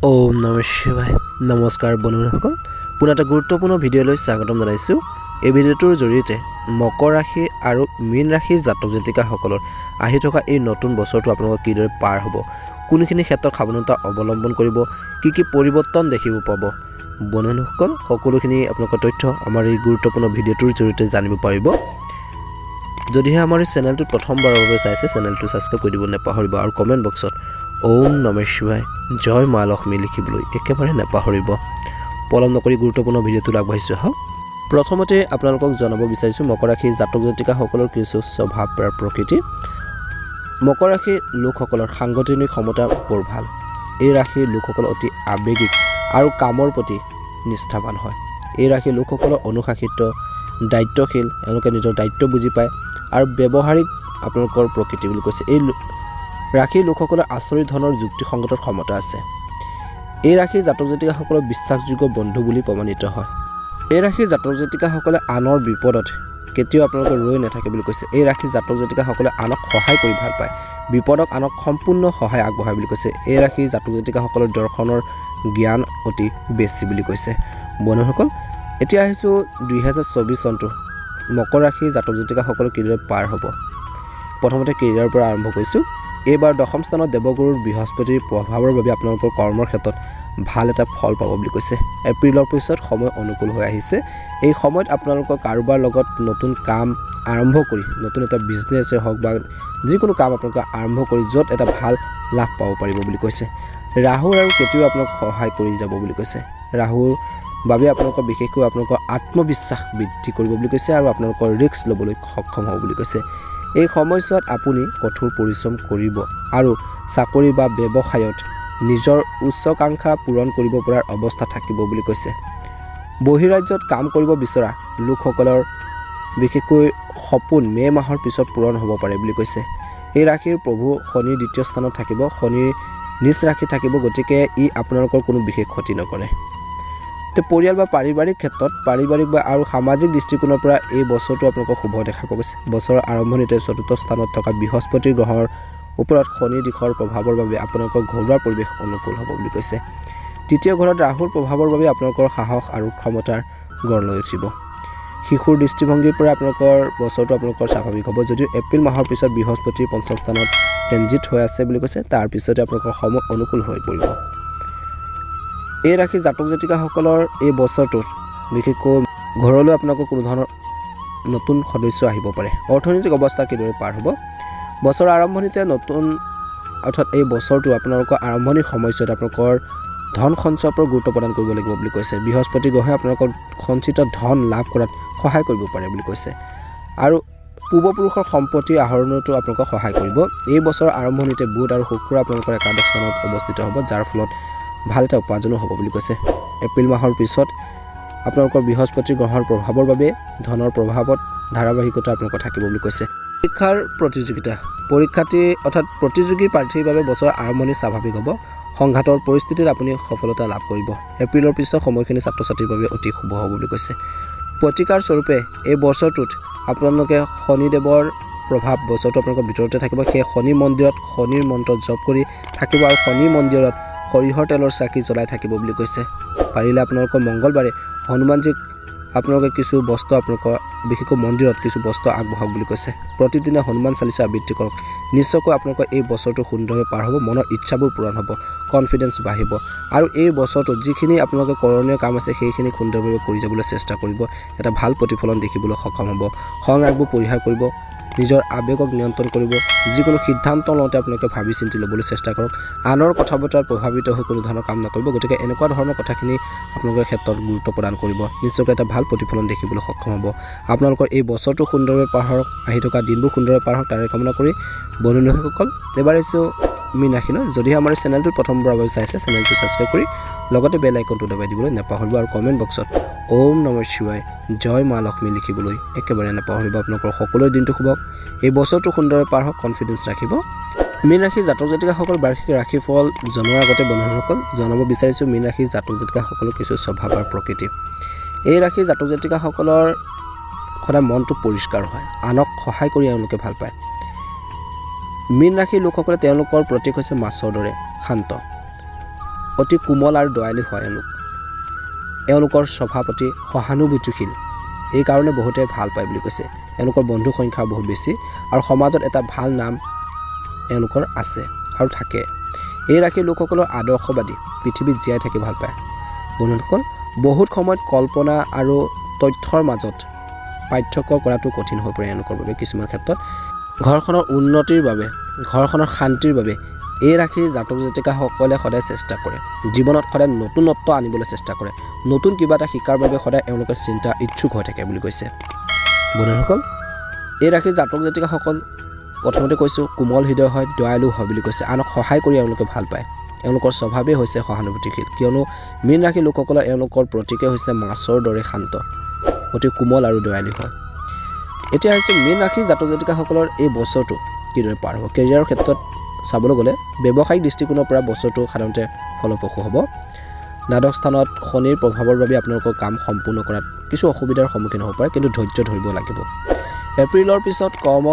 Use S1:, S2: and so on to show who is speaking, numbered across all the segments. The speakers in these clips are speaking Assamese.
S1: ওম নমঃ শিৱায় নমস্কাৰ বন্ধুসকল পুনৰ এটা গুৰুত্বপূৰ্ণ ভিডিঅ'লৈ স্বাগতম জনাইছোঁ। এই ভিডিঅ'টোৰ জৰিয়তে মকৰ ৰাশি আৰু মীন ৰাশিৰ জাতক জাতিকাসকলৰ আহি থকা এই নতুন বছৰটো আপোনালোকৰ কিদৰে পাৰ হ'ব, কোনখিনি ক্ষেত্ৰত সাৱধানতা অৱলম্বন কৰিব, কি পৰিৱৰ্তন দেখিব পাব, বন্ধুসকল সকলোখিনি আপোনালোকৰ তথ্য আমাৰ এই গুৰুত্বপূৰ্ণ ভিডিঅ'টোৰ জৰিয়তে জানিব পাৰিব। যদিহে আমাৰ এই চেনেলটো প্ৰথমবাৰৰ বাবে চাইছে চেনেলটো ছাবস্ক্ৰাইব কৰি দিব নাপাহৰিব আৰু কমেণ্ট বক্সত ওম নমঃ শিৱায় জয় মা লক্ষ্মী লিখিবলৈ একেবাৰে নাপাহৰিব। পলম নকৰি গুৰুত্বপূৰ্ণ ভিডিঅ'টো আগবাঢ়িছোঁ আহক। প্ৰথমতে আপোনালোকক জনাব বিচাৰিছোঁ মকৰ ৰাশিৰ জাতক জাতিকাসকলৰ কিছু স্বভাৱ আৰু প্ৰকৃতি। মকৰ ৰাশিৰ লোকসকলৰ সাংগঠনিক ক্ষমতা বৰ ভাল। এই ৰাশিৰ লোকসকল অতি আৱেগিক আৰু কামৰ প্ৰতি নিষ্ঠাৱান হয়। এই ৰাশিৰ লোকসকলৰ অনুশাসিত দায়িত্বশীল, এওঁলোকে নিজৰ দায়িত্ব বুজি পায় আৰু ব্যৱহাৰিক আপোনালোকৰ প্ৰকৃতি বুলি কৈছে। এই ৰাশিৰ লোকসকলৰ আচৰিত ধৰণৰ যুক্তিসংগত ক্ষমতা আছে। এই ৰাশিৰ জাতক জাতিকাসকলৰ বিশ্বাসযোগ্য বন্ধু বুলি প্ৰমাণিত হয়। এই ৰাশিৰ জাতক জাতিকাসকলে আনৰ বিপদত কেতিয়াও আপোনালোকে ৰৈ নাথাকে বুলি কৈছে। এই ৰাশিৰ জাতক জাতিকাসকলে আনক সহায় কৰি ভাল পায়, বিপদক আনক সম্পূৰ্ণ সহায় আগবঢ়ায় বুলি কৈছে। এই ৰাশিৰ জাতক জাতিকাসকলৰ দৰ্শনৰ জ্ঞান অতি বেছি বুলি কৈছে। বন্ধুসকল এতিয়া আহিছোঁ 2024 চনটো মকৰ ৰাশিৰ জাতক জাতিকাসকলৰ কিদৰে পাৰ হ'ব। প্ৰথমতে কেৰিয়াৰৰ পৰা আৰম্ভ কৰিছোঁ। এইবাৰ দশম স্থানত দেৱগুৰুৰ বৃহস্পতিৰ প্ৰভাৱৰ বাবে আপোনালোকৰ কৰ্মৰ ক্ষেত্ৰত ভাল এটা ফল পাব বুলি কৈছে। এপ্ৰিলৰ পিছত সময় অনুকূল হৈ আহিছে। এই সময়ত আপোনালোকৰ কাৰোবাৰ লগত নতুন কাম আৰম্ভ কৰি, নতুন এটা বিজনেছে হওক বা যিকোনো কাম আপোনালোকে আৰম্ভ কৰি য'ত এটা ভাল লাভ পাব পাৰিব বুলি কৈছে। ৰাহু আৰু কেতুৱে আপোনাক সহায় কৰি যাব বুলি কৈছে। ৰাহুৰ বাবে আপোনালোকৰ বিশেষকৈ আপোনালোকৰ আত্মবিশ্বাস বৃদ্ধি কৰিব বুলি কৈছে আৰু আপোনালোকৰ ৰিস্ক ল'বলৈ সক্ষম হ'ব বুলি কৈছে। এই সময়ছোৱাত আপুনি কঠোৰ পৰিশ্ৰম কৰিব আৰু চাকৰি বা ব্যৱসায়ত নিজৰ উচ্চাকাংক্ষা পূৰণ কৰিব পৰাৰ অৱস্থা থাকিব বুলি কৈছে। বহিৰাজ্যত কাম কৰিব বিচৰা লোকসকলৰ বিশেষকৈ সপোন মে' মাহৰ পিছত পূৰণ হ'ব পাৰে বুলি কৈছে। এই ৰাশিৰ প্ৰভু শনিৰ দ্বিতীয় স্থানত থাকিব, শনিৰ নিজ ৰাশি থাকিব, গতিকে ই আপোনালোকৰ কোনো বিশেষ ক্ষতি নকৰে। পৰিয়াল বা পাৰিবাৰিক ক্ষেত্ৰত পাৰিবাৰিক বা আৰু সামাজিক দৃষ্টিকোণৰ পৰা এই বছৰটো আপোনালোকৰ শুভ দেখা পোৱা গৈছে। বছৰৰ আৰম্ভণিতে চতুৰ্থ স্থানত থকা বৃহস্পতিৰ গ্ৰহৰ ওপৰত শনি দিশৰ প্ৰভাৱৰ বাবে আপোনালোকৰ ঘৰুৱা পৰিৱেশ অনুকূল হ'ব বুলি কৈছে। তৃতীয় ঘৰত ৰাহুৰ প্ৰভাৱৰ বাবে আপোনালোকৰ সাহস আৰু ক্ষমতাৰ গঢ় লৈ উঠিব। শিশুৰ দৃষ্টিভংগীৰ পৰা আপোনালোকৰ বছৰটো আপোনালোকৰ স্বাভাৱিক হ'ব। যদিও এপ্ৰিল মাহৰ পিছত বৃহস্পতিৰ পঞ্চম স্থানত ট্ৰেনজিট হৈ আছে বুলি কৈছে, তাৰপিছতে আপোনালোকৰ সময় অনুকূল হৈ পৰিব। এই ৰাশিৰ জাতক জাতিকাসকলৰ এই বছৰটোত বিশেষকৈ ঘৰলৈ আপোনালোকৰ কোনো ধৰণৰ নতুন সদস্য আহিব পাৰে। অৰ্থনৈতিক অৱস্থা কিদৰে পাৰ হ'ব। বছৰৰ আৰম্ভণিতে নতুন অৰ্থাৎ এই বছৰটো আপোনালোকৰ আৰম্ভণিৰ সময়ছোৱাত আপোনালোকৰ ধন সঞ্চয়ৰ ওপৰত গুৰুত্ব প্ৰদান কৰিব লাগিব বুলি কৈছে। বৃহস্পতি গ্ৰহে আপোনালোকৰ সঞ্চিত ধন লাভ কৰাত সহায় কৰিব পাৰে বুলি কৈছে আৰু পূৰ্বপুৰুষৰ সম্পত্তি আহৰণতো আপোনালোকক সহায় কৰিব। এই বছৰৰ আৰম্ভণিতে বুধ আৰু শুক্ৰ আপোনালোকৰ একাদশ স্থানত অৱস্থিত হ'ব, যাৰ ফলত ভাল এটা উপাৰ্জনো হ'ব বুলি কৈছে। এপ্ৰিল মাহৰ পিছত আপোনালোকৰ বৃহস্পতি গ্ৰহৰ প্ৰভাৱৰ বাবে ধনৰ প্ৰভাৱত ধাৰাবাহিকতা আপোনালোকৰ থাকিব বুলি কৈছে। পৰীক্ষাৰ প্ৰতিযোগিতা পৰীক্ষাৰ্থী অৰ্থাৎ প্ৰতিযোগী প্ৰাৰ্থীৰ বাবে বছৰৰ আৰম্ভণি স্বাভাৱিক হ'ব। সংঘাতৰ পৰিস্থিতিত আপুনি সফলতা লাভ কৰিব। এপ্ৰিলৰ পিছত সময়খিনি ছাত্ৰ ছাত্ৰীৰ বাবে অতি শুভ হ'ব বুলি কৈছে। প্ৰতিকাৰ স্বৰূপে এই বছৰটোত আপোনালোকে শনিদেৱৰ প্ৰভাৱ বছৰটো আপোনালোকৰ ভিতৰতে থাকিব। সেই শনি মন্দিৰত শনিৰ মন্ত্ৰ জপ কৰি থাকিব আৰু শনি মন্দিৰত সৰিয়হৰ তেলৰ চাকি জ্বলাই থাকিব বুলি কৈছে। পাৰিলে আপোনালোকৰ মংগলবাৰে হনুমানজীক আপোনালোকে কিছু বস্ত্ৰ আপোনালোকৰ বিশেষকৈ মন্দিৰত কিছু বস্ত্ৰ আগবঢ়াওক বুলি কৈছে। প্ৰতিদিনে হনুমান চালিচা আবৃত্তি কৰক। নিশ্চয়কৈ আপোনালোকৰ এই বছৰটো সুন্দৰভাৱে পাৰ হ'ব, মনৰ ইচ্ছাবোৰ পূৰণ হ'ব, কনফিডেঞ্চ বাঢ়িব আৰু এই বছৰটোত যিখিনি আপোনালোকে কৰণীয় কাম আছে সেইখিনি সুন্দৰভাৱে কৰি যাবলৈ চেষ্টা কৰিব। এটা ভাল প্ৰতিফলন দেখিবলৈ সক্ষম হ'ব। খং ৰাগবোৰ পৰিহাৰ কৰিব, নিজৰ আৱেগক নিয়ন্ত্ৰণ কৰিব। যিকোনো সিদ্ধান্ত লওঁতে আপোনালোকে ভাবি চিন্তি ল'বলৈ চেষ্টা কৰক। আনৰ কথা বতৰাত প্ৰভাৱিত হৈ কোনো ধৰণৰ কাম নকৰিব। গতিকে এনেকুৱা ধৰণৰ কথাখিনি আপোনালোকৰ ক্ষেত্ৰত গুৰুত্ব প্ৰদান কৰিব। নিশ্চয়কৈ এটা ভাল প্ৰতিফলন দেখিবলৈ সক্ষম হ'ব। আপোনালোকৰ এই বছৰটো সুন্দৰভাৱে পাৰ হওক, আহি থকা দিনবোৰ সুন্দৰভাৱে পাৰ হওক তাৰে কামনা কৰি বন্ধুসকল এবাৰ আহিছোঁ মীন ৰাশিলৈ। যদিহে আমাৰ চেনেলটো প্ৰথমবাৰৰ বাবে চাইছে চেনেলটো ছাবস্ক্ৰাইব কৰি লগতে বেল আইকনটো দবাই দিবলৈ নাপাহৰিব আৰু কমেণ্ট বক্সত ওম নমঃ শিৱায় জয় মা লক্ষ্মী লিখিবলৈ একেবাৰে নাপাহৰিব। আপোনালোকৰ সকলোৰে দিনটো শুভ হওক, এই বছৰটো সুন্দৰভাৱে পাৰ হওক, কনফিডেঞ্চ ৰাখিব। মীন ৰাশিৰ জাতক জাতিকাসকল বাৰ্ষিক ৰাশিফল জনোৱাৰ আগতে বন্ধুসকল জনাব বিচাৰিছোঁ মীন ৰাশিৰ জাতক জাতিকাসকলৰ কিছু স্বভাৱ আৰু প্ৰকৃতি। এই ৰাশিৰ জাতক জাতিকাসকলৰ সদায় মনটো পৰিষ্কাৰ হয়, আনক সহায় কৰি এওঁলোকে ভাল পায়। মীন ৰাশিৰ লোকসকলে তেওঁলোকৰ প্ৰতীক হৈছে মাছৰ দৰে শান্ত। অতি কোমল আৰু দয়ালু হয় এওঁলোকৰ স্বভাৱ অতি সহানুভূতিশীল এই কাৰণে বহুতে ভাল পায় বুলি কৈছে এওঁলোকৰ বন্ধু সংখ্যা বহুত বেছি আৰু সমাজত এটা ভাল নাম এওঁলোকৰ আছে আৰু থাকে এই ৰাশিৰ লোকসকলৰ আদৰ্শবাদী পৃথিৱীত জীয়াই থাকি ভাল পায় বন্ধুসকল বহুত সময়ত কল্পনা আৰু তথ্যৰ মাজত পাৰ্থক্য কৰাটো কঠিন হৈ পৰে এওঁলোকৰ বাবে কিছুমান ক্ষেত্ৰত ঘৰখনৰ উন্নতিৰ বাবে ঘৰখনৰ শান্তিৰ বাবে এই ৰাশিৰ জাতক জাতিকাসকলে সদায় চেষ্টা কৰে জীৱনত সদায় নতুনত্ব আনিবলৈ চেষ্টা কৰে নতুন কিবা এটা শিকাৰ বাবে সদায় এওঁলোকে চিন্তা ইচ্ছুক হৈ থাকে বুলি কৈছে বন্ধুসকল এই ৰাশিৰ জাতক জাতিকাসকল প্ৰথমতে কৈছোঁ কোমল হৃদয় হয় দয়ালু হয় বুলি কৈছে আনক সহায় কৰি এওঁলোকে ভাল পায় এওঁলোকৰ স্বভাৱেই হৈছে সহানুভূতিশীল কিয়নো মীন ৰাশিৰ লোকসকলৰ এওঁলোকৰ প্ৰতীকে হৈছে মাছৰ দৰে শান্ত অতি কোমল আৰু দয়ালু হয় এতিয়া হৈছে মীন ৰাশিৰ জাতক জাতিকাসকলৰ এই বছৰটো কিদৰে পাৰ হ'ব কেৰিয়াৰৰ ক্ষেত্ৰত চাবলৈ গ'লে ব্যৱসায়িক দৃষ্টিকোণৰ পৰা বছৰটো সাধাৰণতে ফলপ্ৰসূ হ'ব দ্বাদশ স্থানত শনিৰ প্ৰভাৱৰ বাবে আপোনালোকৰ কাম সম্পূৰ্ণ কৰাত কিছু অসুবিধাৰ সন্মুখীন হ'ব পাৰে কিন্তু ধৈৰ্য ধৰিব লাগিব এপ্ৰিলৰ পিছত কৰ্ম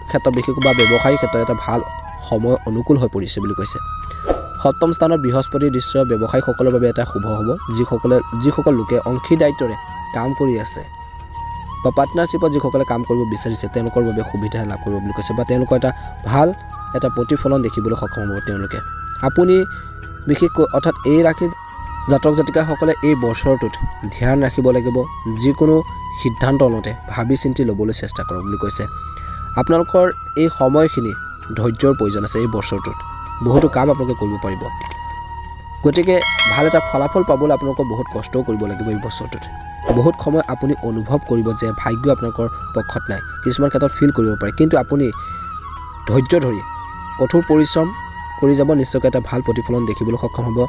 S1: ক্ষেত্ৰত বিশেষকৈ বা ব্যৱসায়িক ক্ষেত্ৰত এটা ভাল সময় অনুকূল হৈ পৰিছে বুলি কৈছে সপ্তম স্থানত বৃহস্পতিৰ দৃশ্য ব্যৱসায়ীসকলৰ বাবে এটা শুভ হ'ব যিসকল লোকে অংশীদাৰিত্বৰে কাম কৰি আছে বা পাৰ্টনাৰশ্বিপত যিসকলে কাম কৰিব বিচাৰিছে তেওঁলোকৰ বাবে সুবিধা লাভ কৰিব বুলি কৈছে বা তেওঁলোকৰ এটা ভাল এটা প্ৰতিফলন দেখিবলৈ সক্ষম হ'ব তেওঁলোকে আপুনি বিশেষকৈ অৰ্থাৎ এই ৰাশি জাতক জাতিকাসকলে এই বছৰটোত ধ্যান ৰাখিব লাগিব যিকোনো সিদ্ধান্ত লওঁতে ভাবি চিন্তি ল'বলৈ চেষ্টা কৰক বুলি কৈছে আপোনালোকৰ এই সময়খিনি ধৈৰ্যৰ প্ৰয়োজন আছে এই বছৰটোত বহুতো কাম আপোনালোকে কৰিব পাৰিব গতিকে ভাল এটা ফলাফল পাবলৈ আপোনালোকক বহুত কষ্টও কৰিব লাগিব এই বছৰটোত বহুত সময় আপুনি অনুভৱ কৰিব যে ভাগ্য আপোনালোকৰ পক্ষত নাই কিছুমান ক্ষেত্ৰত ফিল কৰিব পাৰে কিন্তু আপুনি ধৈৰ্য ধৰি কঠোৰ পৰিশ্ৰম কৰি যাব নিশ্চয়কৈ এটা ভাল প্ৰতিফলন দেখিবলৈ সক্ষম হ'ব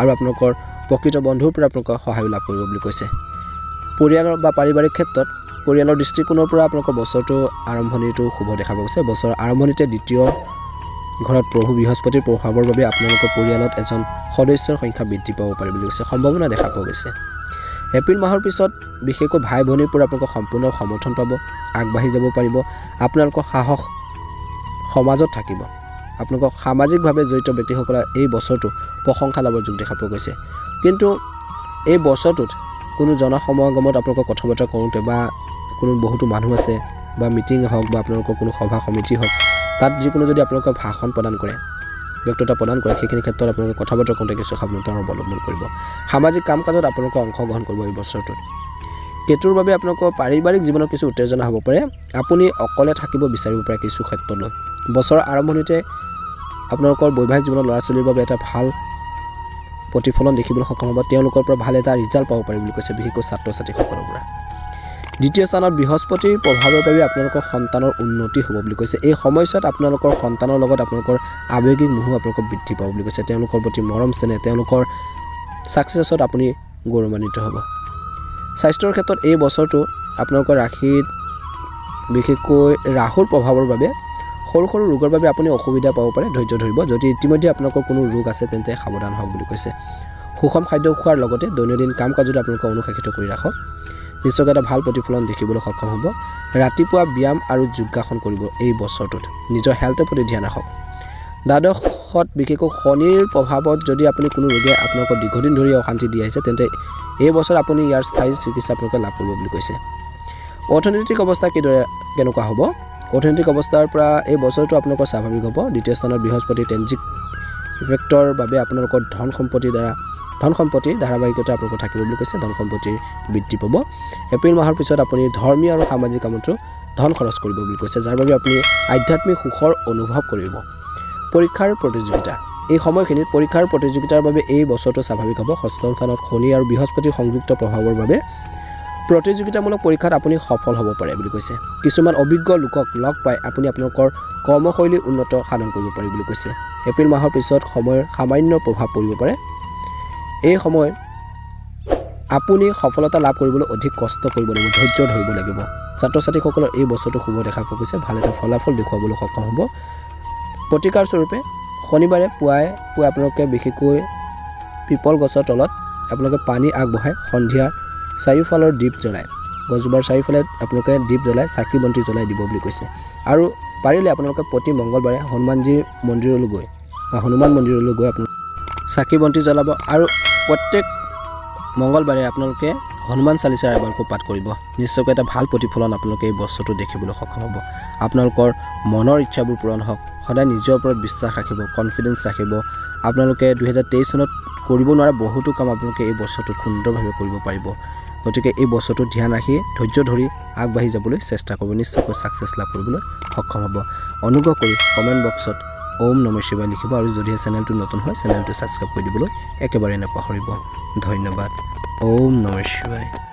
S1: আৰু আপোনালোকৰ প্ৰকৃত বন্ধুৰ পৰা আপোনালোকৰ সহায় লাভ কৰিব বুলি কৈছে পৰিয়ালৰ বা পাৰিবাৰিক ক্ষেত্ৰত পৰিয়ালৰ দৃষ্টিকোণৰ পৰা আপোনালোকৰ বছৰটো আৰম্ভণিটো শুভ দেখা গৈছে বছৰৰ আৰম্ভণিতে দ্বিতীয় ঘৰত প্ৰভু বৃহস্পতিৰ প্ৰভাৱৰ বাবে আপোনালোকৰ পৰিয়ালত এজন সদস্যৰ সংখ্যা বৃদ্ধি পাব পাৰে বুলি কৈছে সম্ভাৱনা দেখা পোৱা গৈছে এপ্ৰিল মাহৰ পিছত বিশেষকৈ ভাই ভনীৰ পৰা আপোনালোকৰ সম্পূৰ্ণ সমৰ্থন পাব আগবাঢ়ি যাব পাৰিব আপোনালোকৰ সাহস সমাজত থাকিব আপোনালোকক সামাজিকভাৱে জড়িত ব্যক্তিসকলে এই বছৰটো প্ৰশংসা লাভৰ যোগ দেখা পোৱা গৈছে কিন্তু এই বছৰটোত কোনো জনসমাগমত আপোনালোকৰ কথা বতৰা কৰোঁতে বা কোনো বহুতো মানুহ আছে বা মিটিং হওক বা আপোনালোকৰ কোনো সভা সমিতি হওক তাত যিকোনো যদি আপোনালোকে ভাষণ প্ৰদান কৰে ব্যক্তিগত প্ৰদান কৰে সেইখিনি ক্ষেত্ৰত আপোনালোকে কথা বতৰা কৰোঁতে কিছু সাৱধানতা অৱলম্বন কৰিব সামাজিক কাম কাজত আপোনালোকে অংশগ্ৰহণ কৰিব এই বছৰটোত কেতুৰ বাবে আপোনালোকৰ পাৰিবাৰিক জীৱনত কিছু উত্তেজনা হ'ব পাৰে আপুনি অকলে থাকিব বিচাৰিব পাৰে কিছু ক্ষেত্ৰলৈ বছৰৰ আৰম্ভণিতে আপোনালোকৰ বৈবাহিক জীৱনত ল'ৰা ছোৱালীৰ বাবে এটা ভাল প্ৰতিফলন দেখিবলৈ সক্ষম হ'ব তেওঁলোকৰ পৰা ভাল এটা ৰিজাল্ট পাব পাৰে বুলি কৈছে বিশেষকৈ ছাত্ৰ ছাত্ৰীসকলৰ পৰা দ্বিতীয় স্থানত বৃহস্পতিৰ প্ৰভাৱৰ বাবে আপোনালোকৰ সন্তানৰ উন্নতি হ'ব বুলি কৈছে এই সময়ছোৱাত আপোনালোকৰ সন্তানৰ লগত আপোনালোকৰ আৱেগিক মোহ আপোনালোকৰ বৃদ্ধি পাব বুলি কৈছে তেওঁলোকৰ প্ৰতি মৰম চেনেহ তেওঁলোকৰ ছাকচেছত আপুনি গৌৰৱান্বিত হ'ব স্বাস্থ্যৰ ক্ষেত্ৰত এই বছৰটো আপোনালোকৰ ৰাশিত বিশেষকৈ ৰাহুৰ প্ৰভাৱৰ বাবে সৰু সৰু ৰোগৰ বাবে আপুনি অসুবিধা পাব পাৰে ধৈৰ্য ধৰিব যদি ইতিমধ্যে আপোনালোকৰ কোনো ৰোগ আছে তেন্তে সাৱধান হওক বুলি কৈছে সুষম খাদ্য খোৱাৰ লগতে দৈনন্দিন কাম কাজত আপোনালোকে অনুশাসিত কৰি ৰাখক নিশ্চয়কৈ এটা ভাল প্ৰতিফলন দেখিবলৈ সক্ষম হ'ব ৰাতিপুৱা ব্যায়াম আৰু যোগাসন কৰিব এই বছৰটোত নিজৰ হেল্থৰ প্ৰতি ধ্যান ৰাখক দ্বাদশত বিশেষকৈ শনিৰ প্ৰভাৱত যদি আপুনি কোনো ৰোগে আপোনালোকক দীৰ্ঘদিন ধৰি অশান্তি দি আহিছে তেন্তে এই বছৰ আপুনি ইয়াৰ স্থায়ী চিকিৎসা আপোনালোকে লাভ কৰিব বুলি কৈছে অৰ্থনৈতিক অৱস্থা কেনেকুৱা হ'ব অৰ্থনৈতিক অৱস্থাৰ পৰা এই বছৰটো আপোনালোকৰ স্বাভাৱিক হ'ব দ্বিতীয় স্থানত বৃহস্পতি ট্ৰেনজিট ইফেক্টৰ বাবে আপোনালোকৰ ধন সম্পত্তিৰ ধাৰাবাহিকতা আপোনালোকৰ থাকিব বুলি কৈছে ধন সম্পত্তিৰ বৃদ্ধি পাব এপ্ৰিল মাহৰ পিছত আপুনি ধৰ্মীয় আৰু সামাজিক কামতো ধন খৰচ কৰিব বুলি কৈছে যাৰ বাবে আপুনি আধ্যাত্মিক সুখৰ অনুভৱ কৰিব পৰীক্ষাৰ প্ৰতিযোগিতা এই সময়খিনিত পৰীক্ষাৰ প্ৰতিযোগিতাৰ বাবে এই বছৰটো স্বাভাৱিক হ'ব ষষ্ঠ স্থানত শনি আৰু বৃহস্পতিৰ সংযুক্ত প্ৰভাৱৰ বাবে প্ৰতিযোগিতামূলক পৰীক্ষাত আপুনি সফল হ'ব পাৰে বুলি কৈছে কিছুমান অভিজ্ঞ লোকক লগ পাই আপুনি আপোনালোকৰ কৰ্মশৈলী উন্নত সাধন কৰিব পাৰি বুলি কৈছে এপ্ৰিল মাহৰ পিছত সময়ৰ সামান্য প্ৰভাৱ পৰিব পাৰে এই সময় আপুনি সফলতা লাভ কৰিবলৈ অধিক কষ্ট কৰিব লাগিব ধৈৰ্য ধৰিব লাগিব ছাত্ৰ ছাত্ৰীসকলৰ এই বছৰটো শুভ দেখা পোৱা গৈছে ভাল এটা ফলাফল দেখুৱাবলৈ সক্ষম হ'ব প্ৰতিকাৰ স্বৰূপে শনিবাৰে পুৱাই আপোনালোকে বিশেষকৈ পিপল গছৰ তলত আপোনালোকে পানী আগবঢ়াই সন্ধিয়া চাৰিওফালৰ দীপ জ্বলাই গছজোপাৰ চাৰিওফালে আপোনালোকে দীপ জ্বলাই চাকি বন্তি জ্বলাই দিব বুলি কৈছে আৰু পাৰিলে আপোনালোকে প্ৰতি মংগলবাৰে হনুমান মন্দিৰলৈ গৈ আপোনালোকে চাকি বন্তি জ্বলাব আৰু প্ৰত্যেক মঙ্গলবাৰে আপোনালোকে হনুমান চালিচাৰ এবাৰকৈ পাঠ কৰিব নিশ্চয়কৈ এটা ভাল প্ৰতিফলন আপোনালোকে এই বছৰটো দেখিবলৈ সক্ষম হ'ব আপোনালোকৰ মনৰ ইচ্ছাবোৰ পূৰণ হওক সদায় নিজৰ ওপৰত বিশ্বাস ৰাখিব কনফিডেন্স ৰাখিব আপোনালোকে 2023 চনত কৰিব নোৱাৰা বহুতো কাম আপোনালোকে এই বছৰটোত সুন্দৰভাৱে কৰিব পাৰিব গতিকে এই বছৰটো ধ্যান ৰাখি ধৈৰ্য ধৰি আগবাঢ়ি যাবলৈ চেষ্টা কৰিব নিশ্চয়কৈ সাকসেছ লাভ কৰিবলৈ সক্ষম হ'ব অনুগ্ৰহ কৰি কমেন্ট বক্সত ওম নমঃ শিৱায় লিখিব আৰু যদি চেনেলটো নতুন হয় চেনেলটো সাবস্ক্ৰাইব কৰি দিবলৈ একেবাৰে নাপাহৰিব ধন্যবাদ ওম নমঃ শিৱায়